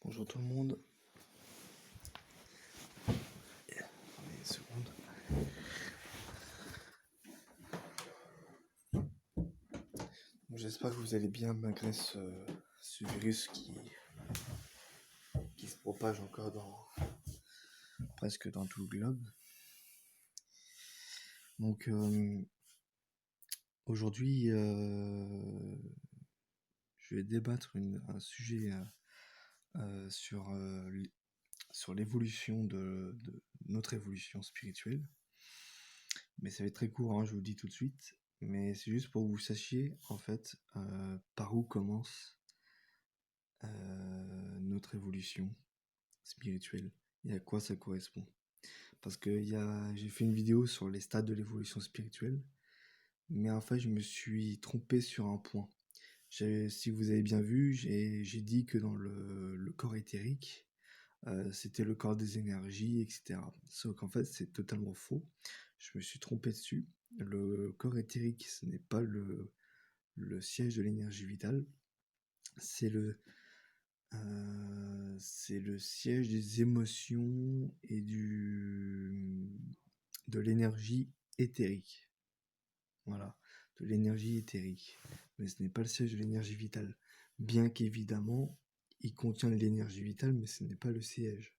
Bonjour tout le monde. Attendez une seconde. J'espère que vous allez bien malgré ce virus qui se propage encore presque dans tout le globe. Donc aujourd'hui, je vais débattre un sujet sur l'évolution de notre évolution spirituelle. Mais ça va être très court, hein, je vous le dis tout de suite. Mais c'est juste pour que vous sachiez, en fait, par où commence notre évolution spirituelle et à quoi ça correspond. Parce que j'ai fait une vidéo sur les stades de l'évolution spirituelle, mais en fait, je me suis trompé sur un point. Si vous avez bien vu, j'ai dit que dans le corps éthérique, c'était le corps des énergies, etc. Sauf qu'en fait, c'est totalement faux. Je me suis trompé dessus. Le corps éthérique, ce n'est pas le siège de l'énergie vitale. C'est le siège des émotions et de l'énergie éthérique. Voilà, de l'énergie éthérique. Mais ce n'est pas le siège de l'énergie vitale. Bien qu'évidemment, il contient de l'énergie vitale, mais ce n'est pas le siège.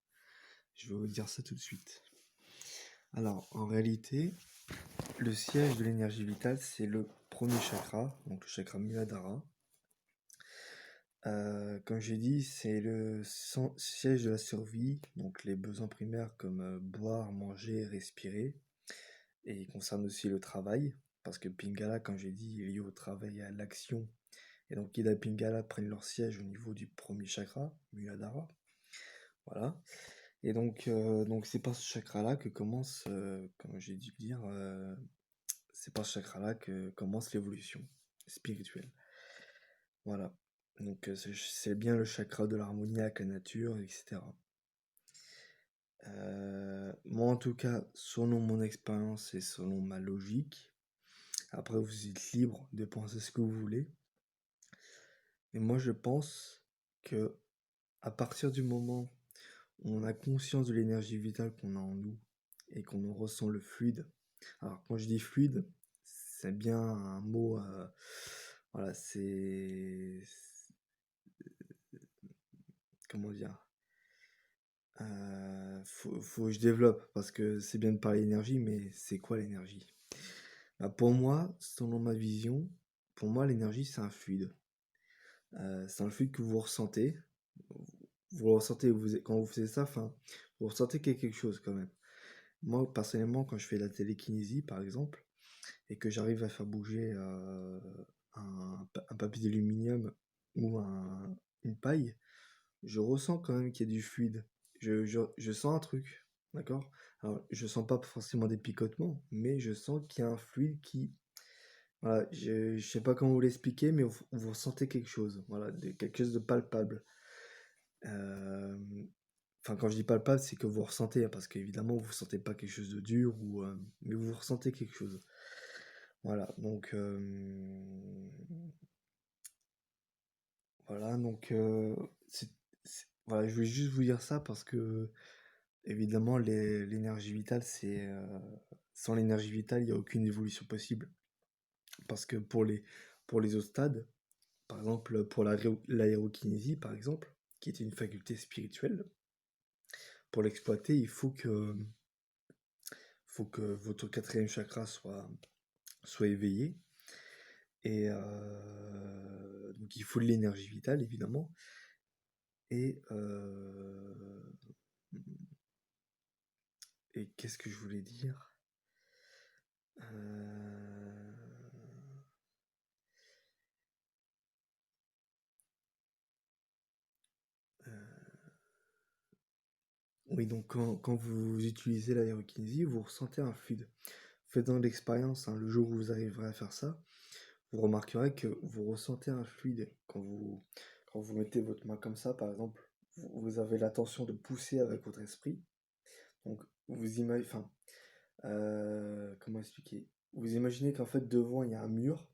Je vais vous dire ça tout de suite. Alors, en réalité, le siège de l'énergie vitale, c'est le premier chakra, donc le chakra Muladhara. Comme j'ai dit, c'est le siège de la survie, donc les besoins primaires comme boire, manger, respirer. Et il concerne aussi le travail, parce que Pingala, comme j'ai dit, est lié au travail et à l'action. Et donc Ida et Pingala prennent leur siège au niveau du premier chakra, Muladhara. Voilà. Et donc c'est par ce chakra-là que commence, comme j'ai dû le dire, c'est par ce chakra-là que commence l'évolution spirituelle. Voilà. Donc c'est bien le chakra de l'harmonie avec la nature, etc. Moi en tout cas, selon mon expérience et selon ma logique, après vous êtes libre de penser ce que vous voulez, mais moi je pense que à partir du moment où on a conscience de l'énergie vitale qu'on a en nous et qu'on en ressent le fluide, alors quand je dis fluide, c'est bien un mot, voilà, comment dire, faut que je développe parce que c'est bien de parler d'énergie, mais c'est quoi l'énergie? Bah, pour moi, selon ma vision, pour moi l'énergie c'est un fluide. C'est un fluide que vous ressentez. Vous le ressentez quand vous faites ça, enfin, vous ressentez qu'il y a quelque chose quand même. Moi personnellement, quand je fais de la télékinésie par exemple, et que j'arrive à faire bouger un papier d'aluminium ou une paille, je ressens quand même qu'il y a du fluide. Je sens un truc, d'accord? Alors, je sens pas forcément des picotements, mais je sens qu'il y a un fluide qui... Voilà, je sais pas comment vous l'expliquer, mais vous ressentez quelque chose, voilà, quelque chose de palpable. Euh, Enfin, quand je dis palpable, c'est que vous ressentez, hein, parce qu'évidemment, vous sentez pas quelque chose de dur, mais vous ressentez quelque chose. Voilà, donc voilà, donc voilà, je voulais juste vous dire ça parce que évidemment l'énergie vitale, c'est sans l'énergie vitale, il n'y a aucune évolution possible. Parce que pour les autres stades, par exemple pour l'aérokinésie, par exemple, qui est une faculté spirituelle, pour l'exploiter, il faut que votre quatrième chakra soit éveillé. Et donc il faut de l'énergie vitale, évidemment. Et, et qu'est-ce que je voulais dire? Euh, Oui, donc quand vous utilisez l'aérokinésie, vous ressentez un fluide. Faites-en l'expérience, hein, le jour où vous arriverez à faire ça, vous remarquerez que vous ressentez un fluide. Quand vous mettez votre main comme ça, par exemple, vous avez l'intention de pousser avec votre esprit. Donc, vous imaginez, enfin, comment expliquer? Vous imaginez qu'en fait, devant, il y a un mur,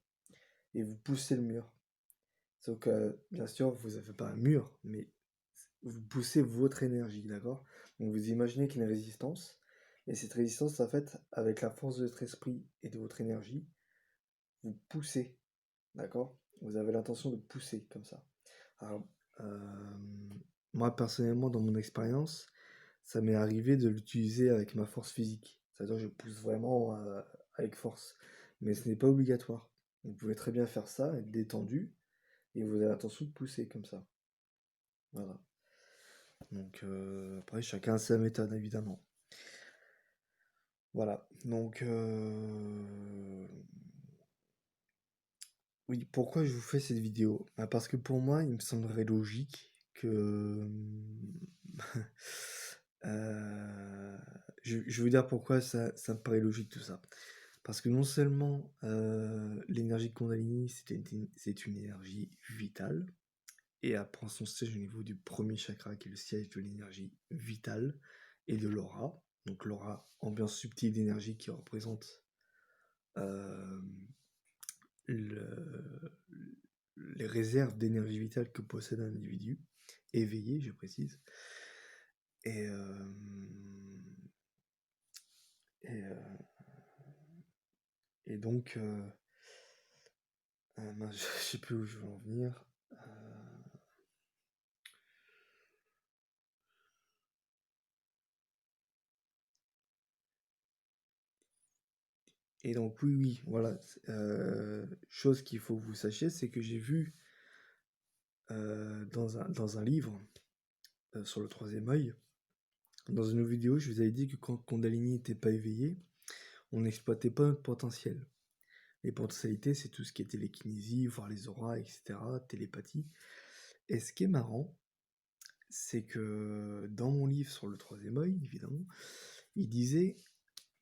et vous poussez le mur. Sauf que, bien sûr, vous n'avez pas un mur, mais vous poussez votre énergie, d'accord? Donc vous imaginez qu'il y a une résistance, et cette résistance, en fait, avec la force de votre esprit et de votre énergie, vous poussez, d'accord? Vous avez l'intention de pousser comme ça. Alors, moi, personnellement, dans mon expérience, ça m'est arrivé de l'utiliser avec ma force physique. C'est-à-dire, je pousse vraiment avec force. Mais ce n'est pas obligatoire. Vous pouvez très bien faire ça, être détendu, et vous avez l'intention de pousser comme ça. Voilà. Donc, après, chacun a sa méthode, évidemment. Voilà. Donc, oui, pourquoi je vous fais cette vidéo? Bah, parce que pour moi, il me semblerait logique que... Euh, je veux dire pourquoi ça me paraît logique tout ça. Parce que non seulement l'énergie Kundalini, c'est une énergie vitale, et elle prend son siège au niveau du premier chakra, qui est le siège de l'énergie vitale et de l'aura. Donc l'aura, ambiance subtile d'énergie qui représente euh, le- les réserves d'énergie vitale que possède un individu, éveillé, je précise. Et, et, euh, et donc, mince, je sais plus où je veux en venir. Et donc, oui, oui, voilà. Chose qu'il faut que vous sachiez, c'est que j'ai vu dans un livre sur le troisième œil, dans une vidéo, je vous avais dit que quand Kundalini n'était pas éveillé, on n'exploitait pas notre potentiel. Les potentialités, c'est tout ce qui est télékinésie, voir les auras, etc., télépathie. Et ce qui est marrant, c'est que dans mon livre sur le troisième œil, évidemment, il disait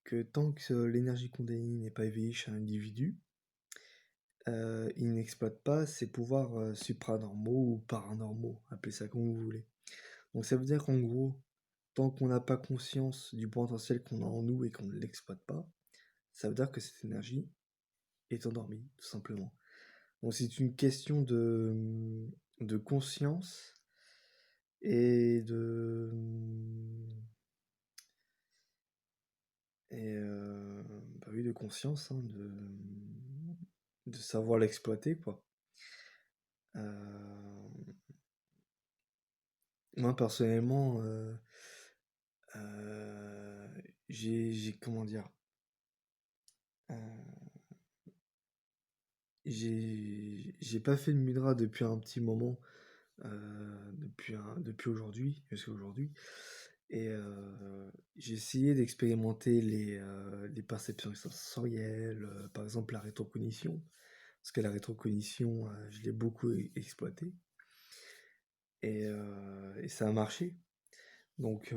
que tant que l'énergie Kundalini n'est pas éveillée chez un individu, il n'exploite pas ses pouvoirs supranormaux ou paranormaux, appelez ça comme vous voulez. Donc ça veut dire qu'en gros, tant qu'on n'a pas conscience du potentiel qu'on a en nous et qu'on ne l'exploite pas, ça veut dire que cette énergie est endormie, tout simplement. Donc c'est une question de conscience et bah oui, de conscience, hein, de savoir l'exploiter, quoi. Euh, Moi, personnellement, euh, comment dire, euh, j'ai pas fait de mudra depuis un petit moment, depuis aujourd'hui, jusqu'à aujourd'hui. Et j'ai essayé d'expérimenter les perceptions sensorielles, par exemple la rétrocognition, parce que la rétrocognition, je l'ai beaucoup exploité, et ça a marché. Donc,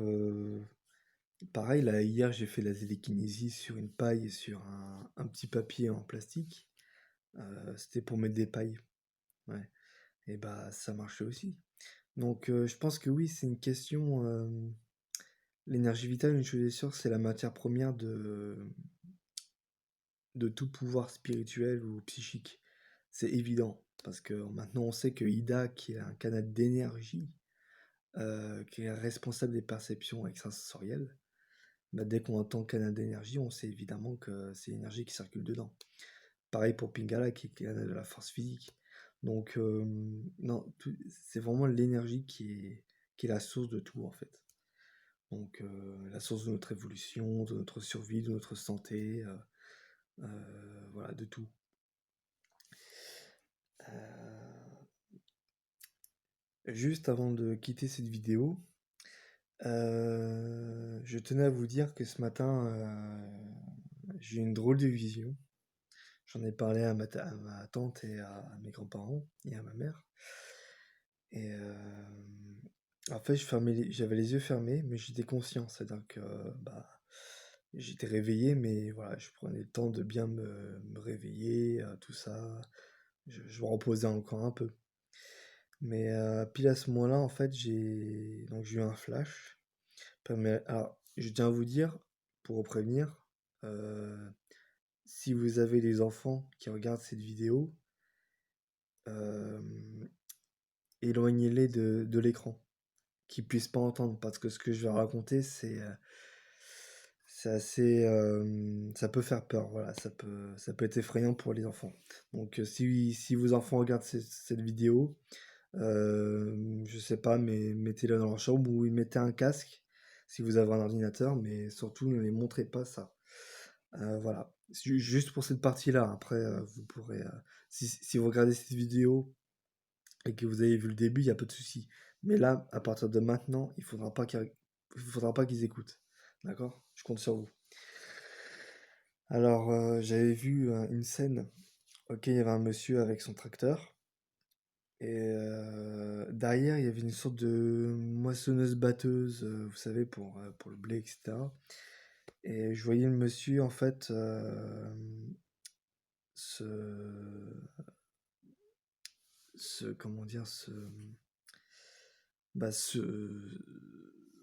pareil, là, hier, j'ai fait la télékinésie sur une paille et sur un petit papier en plastique. C'était pour mettre des pailles. Ouais. Et bah, ça marchait aussi. Donc, je pense que oui, c'est une question. L'énergie vitale, une chose est sûre, c'est la matière première de tout pouvoir spirituel ou psychique. C'est évident. Parce que maintenant, on sait que Ida, qui est un canal d'énergie, qui est responsable des perceptions extrasensorielles, bah, dès qu'on entend canal d'énergie, on sait évidemment que c'est l'énergie qui circule dedans. Pareil pour Pingala, qui est canal de la force physique. Donc, non, c'est vraiment l'énergie qui est la source de tout, en fait. Donc, la source de notre évolution, de notre survie, de notre santé, voilà, de tout. Euh, Juste avant de quitter cette vidéo, je tenais à vous dire que ce matin, j'ai eu une drôle de vision. J'en ai parlé à ma tante et à mes grands-parents et à ma mère. Et en fait, j'avais les yeux fermés, mais j'étais conscient. C'est-à-dire que bah, j'étais réveillé, mais voilà, je prenais le temps de bien me réveiller, tout ça. Je me reposais encore un peu. Mais pile à ce moment-là, en fait, j'ai eu un flash. Alors, je tiens à vous dire, pour vous prévenir, euh, si vous avez des enfants qui regardent cette vidéo, euh, éloignez-les de l'écran. qu'ils puissent pas entendre, parce que ce que je vais raconter, c'est assez, ça peut faire peur, voilà, ça peut être effrayant pour les enfants. Donc, si vos enfants regardent cette vidéo, je sais pas, mais mettez-la dans leur chambre ou mettez un casque si vous avez un ordinateur, mais surtout ne les montrez pas ça. Voilà. Juste pour cette partie-là. Après, vous pourrez, si vous regardez cette vidéo et que vous avez vu le début, il n'y a pas de souci. Mais là, à partir de maintenant, il faudra pas qu'ils écoutent. D'accord? Je compte sur vous. Alors, j'avais vu une scène. Ok, il y avait un monsieur avec son tracteur. Et derrière, il y avait une sorte de moissonneuse-batteuse, vous savez, pour le blé, etc. Et je voyais le monsieur, en fait, se, comment dire, se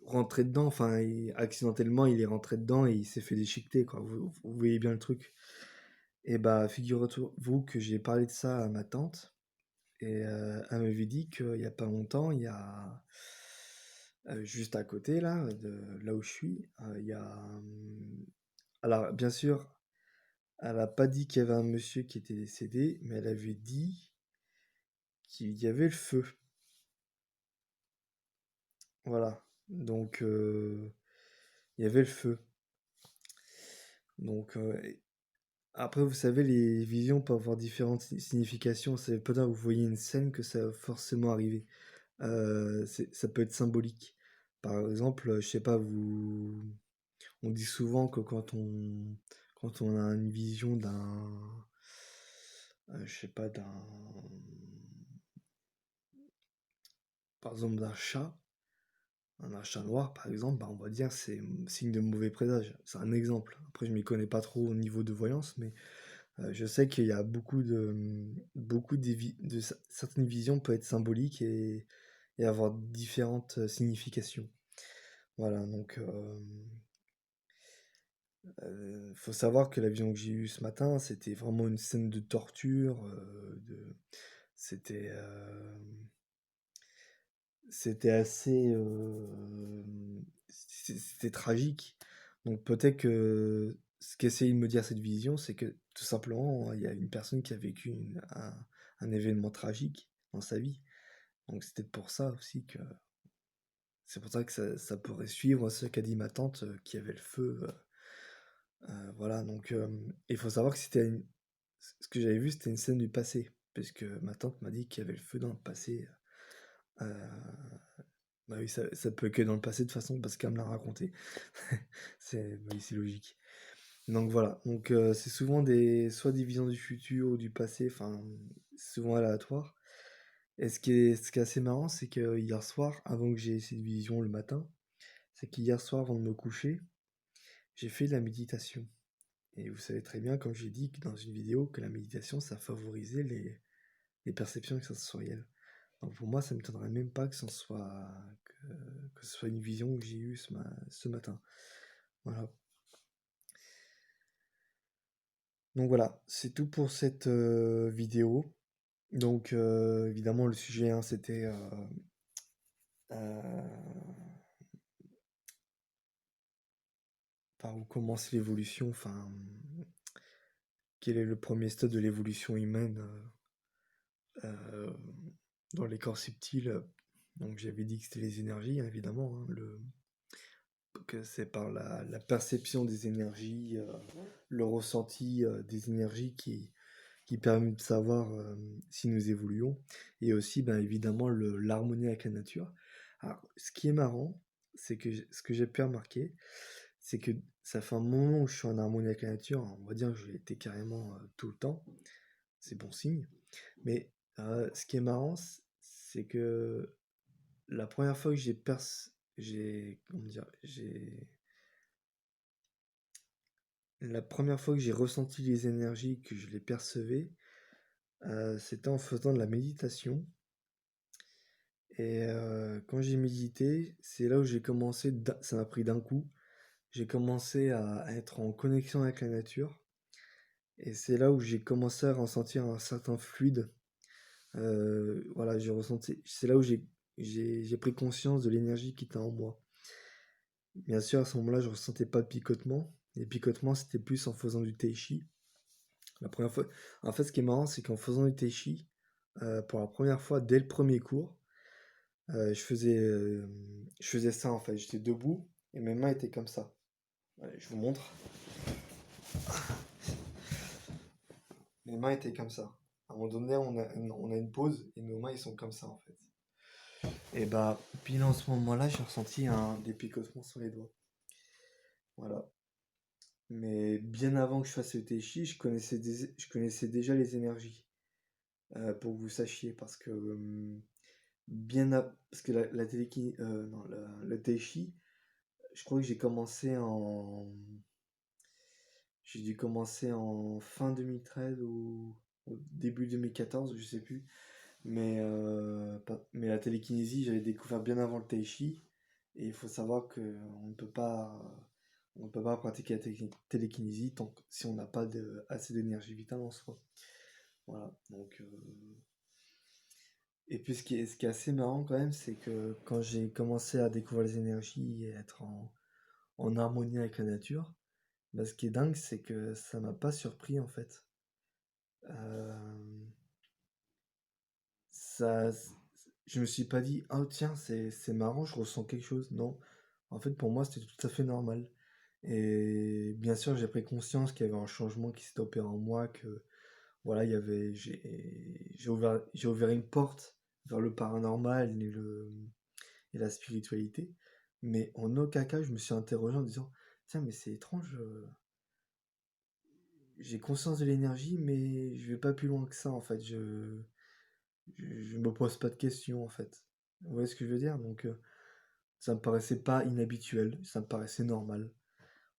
rentrer dedans. Enfin, accidentellement, il est rentré dedans et il s'est fait déchiqueter, quoi. Vous voyez bien le truc. Et bah, figurez-vous que j'ai parlé de ça à ma tante. Et elle m'avait dit qu'il n'y a pas longtemps, il y a juste à côté là, de là où je suis, il y a. Alors bien sûr, elle n'a pas dit qu'il y avait un monsieur qui était décédé, mais elle avait dit qu'il y avait le feu. Voilà. Donc il y avait le feu. Donc après, vous savez, les visions peuvent avoir différentes significations. C'est peut-être vous voyez une scène que ça va forcément arriver. Ça peut être symbolique. Par exemple, je sais pas, on dit souvent que quand on a une vision je sais pas, par exemple un chat noir, par exemple, bah, on va dire c'est signe de mauvais présage. C'est un exemple. Après, je m'y connais pas trop au niveau de voyance, mais je sais qu'il y a certaines visions peuvent être symboliques et avoir différentes significations. Voilà, donc faut savoir que la vision que j'ai eue ce matin, c'était vraiment une scène de torture, c'était c'était assez, c'était tragique. Donc peut-être que ce qu'essaye de me dire cette vision, c'est que tout simplement, il y a une personne qui a vécu un événement tragique dans sa vie. Donc c'est peut-être pour ça aussi que c'est pour ça que ça pourrait suivre ce qu'a dit ma tante qui avait le feu. Voilà, donc il faut savoir que ce que j'avais vu, c'était une scène du passé, puisque ma tante m'a dit qu'il y avait le feu dans le passé. Euh, Bah oui, ça peut que dans le passé de toute façon, parce qu'elle me l'a raconté. Oui, c'est logique. Donc voilà, donc c'est souvent soit des visions du futur ou du passé, enfin, c'est souvent aléatoire. Et ce qui est assez marrant, c'est que hier soir, avant que j'ai cette vision le matin, c'est qu'hier soir, avant de me coucher, j'ai fait de la méditation. Et vous savez très bien, comme j'ai dit dans une vidéo, que la méditation, ça favorisait les perceptions sensorielles. Donc pour moi, ça ne m'étonnerait même pas que ce soit une vision que j'ai eue ce matin. Voilà. Donc voilà, c'est tout pour cette vidéo. Donc évidemment, le sujet, hein, c'était euh, par où commence l'évolution, enfin, quel est le premier stade de l'évolution humaine euh, dans les corps subtils. Donc j'avais dit que c'était les énergies, hein, évidemment, hein, que c'est par la perception des énergies, le ressenti des énergies qui permet de savoir si nous évoluons, et aussi ben, évidemment l'harmonie avec la nature. Alors, ce qui est marrant, c'est que ce que j'ai pu remarquer, c'est que ça fait un moment où je suis en harmonie avec la nature, on va dire que j'ai été carrément tout le temps, c'est bon signe, mais ce qui est marrant, c'est que la première fois que comment dire, la première fois que j'ai ressenti les énergies, que je les percevais, c'était en faisant de la méditation. Et quand j'ai médité, c'est là où j'ai commencé, ça m'a pris d'un coup, j'ai commencé à être en connexion avec la nature. Et c'est là où j'ai commencé à ressentir un certain fluide. Voilà, j'ai ressenti, c'est là où j'ai j'ai pris conscience de l'énergie qui était en moi. Bien sûr, à ce moment-là, je ressentais pas de picotement. Les picotements, c'était plus en faisant du tai chi. La première fois, en fait, ce qui est marrant, c'est qu'en faisant du tai chi, pour la première fois, dès le premier cours, je faisais ça en fait. J'étais debout et mes mains étaient comme ça. Allez, je vous montre. Mes mains étaient comme ça. À un moment donné, on a une pause et nos mains ils sont comme ça en fait. Et bah, pile en ce moment-là, j'ai ressenti des picotements sur les doigts. Voilà. Mais bien avant que je fasse le tai chi, je connaissais déjà les énergies. Pour que vous sachiez, parce que parce que non, le tai chi, je crois que j'ai dû commencer en fin 2013 ou au début 2014, je sais plus. Mais la télékinésie, j'avais découvert bien avant le tai chi. Et il faut savoir que on ne peut pas pratiquer la télékinésie si on n'a pas assez d'énergie vitale en soi. Voilà. Donc, et puis ce qui est assez marrant quand même, c'est que quand j'ai commencé à découvrir les énergies et être en harmonie avec la nature, bah, ce qui est dingue, c'est que ça m'a pas surpris en fait. Euh, ça, je me suis pas dit, oh tiens, c'est marrant, je ressens quelque chose. Non, en fait pour moi c'était tout à fait normal. Et bien sûr j'ai pris conscience qu'il y avait un changement qui s'était opéré en moi, que voilà, j'ai ouvert une porte vers le paranormal et la spiritualité. Mais en aucun cas je me suis interrogé en disant, tiens mais c'est étrange, j'ai conscience de l'énergie mais je vais pas plus loin que ça en fait. Je me pose pas de questions en fait. Vous voyez ce que je veux dire? Donc ça me paraissait pas inhabituel, ça me paraissait normal.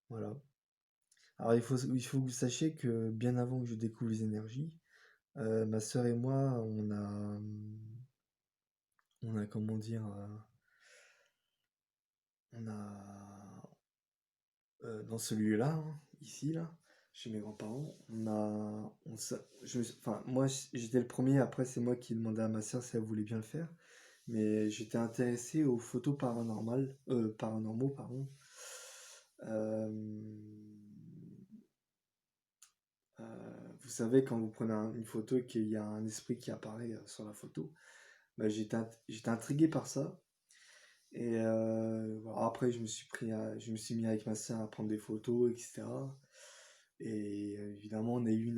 Voilà. Alors il faut que vous sachiez que bien avant que je découvre les énergies, ma sœur et moi, on a comment dire, on a dans ce lieu-là, hein, ici là, chez mes grands-parents, enfin moi j'étais le premier. Après c'est moi qui ai demandé à ma sœur si elle voulait bien le faire. Mais j'étais intéressé aux photos paranormaux, pardon. Euh, vous savez, quand vous prenez une photo et qu'il y a un esprit qui apparaît sur la photo, bah, j'étais intrigué par ça. Et voilà, après, je me suis mis avec ma soeur à prendre des photos, etc. Et évidemment, on a eu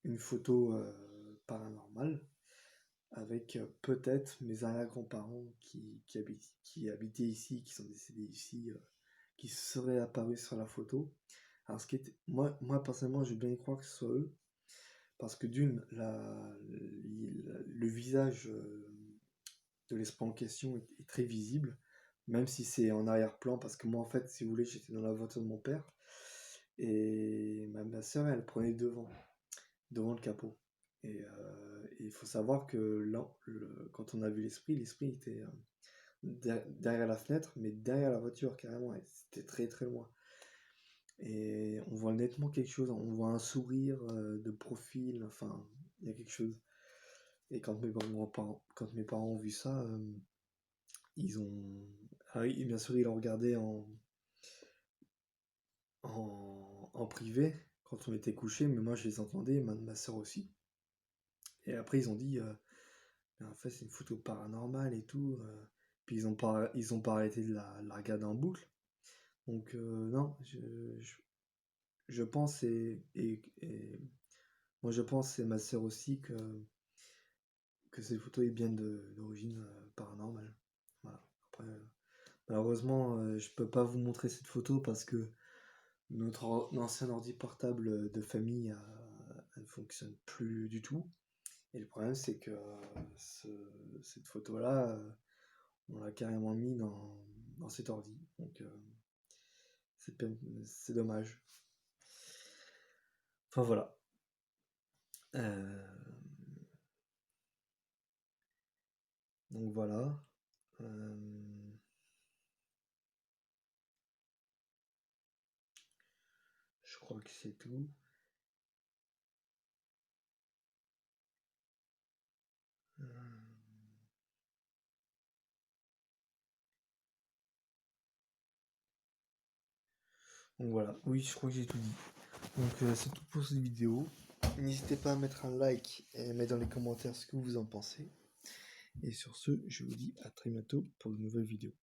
une photo paranormale avec peut-être mes arrière-grands-parents qui habitaient ici, qui sont décédés ici, qui seraient apparus sur la photo. Alors, moi personnellement, je veux bien y croire que ce soit eux, parce que le visage de l'esprit en question est très visible, même si c'est en arrière-plan, parce que moi, en fait, si vous voulez, j'étais dans la voiture de mon père, et ma soeur, elle prenait devant le capot. Et il faut savoir que là, quand on a vu l'esprit était derrière la fenêtre, mais derrière la voiture carrément, et c'était très très loin. Et on voit nettement quelque chose, on voit un sourire de profil, enfin, il y a quelque chose. Et quand mes parents ont vu ça, ils ont... Ah oui, bien sûr, ils l'ont regardé en privé, quand on était couché, mais moi je les entendais, ma soeur aussi. Et après, ils ont dit, mais en fait, c'est une photo paranormale et tout. Puis ils ont pas arrêté de la regarder en boucle. Donc, non, je pense, et moi je pense, et ma sœur aussi, que cette photo est bien d'origine paranormale. Voilà. Après, malheureusement, je peux pas vous montrer cette photo parce que ancien ordi portable de famille ne fonctionne plus du tout. Et le problème, c'est que cette photo-là, on l'a carrément mis dans cet ordi. Donc, c'est dommage. Enfin, voilà. Euh, donc, voilà. Euh, je crois que c'est tout. Donc voilà, oui, je crois que j'ai tout dit. Donc c'est tout pour cette vidéo. N'hésitez pas à mettre un like et à mettre dans les commentaires ce que vous en pensez. Et sur ce, je vous dis à très bientôt pour de nouvelles vidéos.